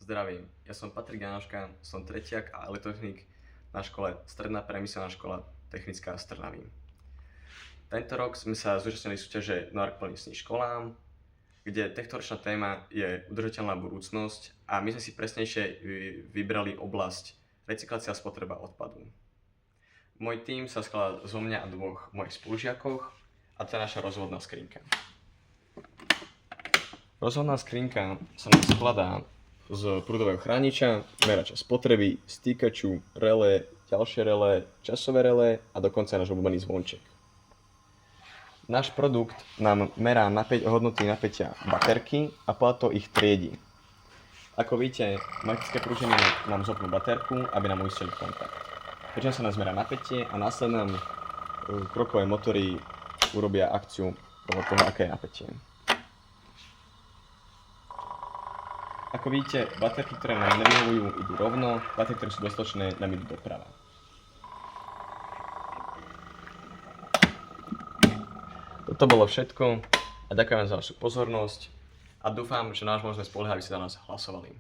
Zdravím, ja som Patrik Janoška, som tretiak a elektrotechnik na škole Stredná priemyselná škola technická z Trnavy. Tento rok sme sa zúčastnili súťaže Novark plný školám, kde techtoročná téma je udržateľná budúcnosť a my sme si presnejšie vybrali oblasť recyklácia a spotreba odpadu. Môj tím sa skladá zo mňa a dvoch mojich spolužiakov a to je naša rozvodná skrinka. Rozvodná skrinka sa nám skladá z prúdového chrániča, merača spotreby, stýkaču, relé, ďalšie relé, časové relé a dokonca náš obľúbený zvonček. Náš produkt nám merá hodnoty napätia baterky a podľa toho ich triedi. Ako vidíte, magnetické prúžiny nám zopnú baterku, aby nám uistili kontakt. Pričom sa nám zmerá napätie a následne nám krokové motory urobia akciu podľa toho, aké je napätie. Ako vidíte, baterky, ktoré nám nevyhovujú, idú rovno, baterky, ktoré sú dostatočné, nám idú doprava. Toto bolo všetko a ďakujem za vašu pozornosť a dúfam, že náš môžeme spoliehať, aby ste za nás hlasovali.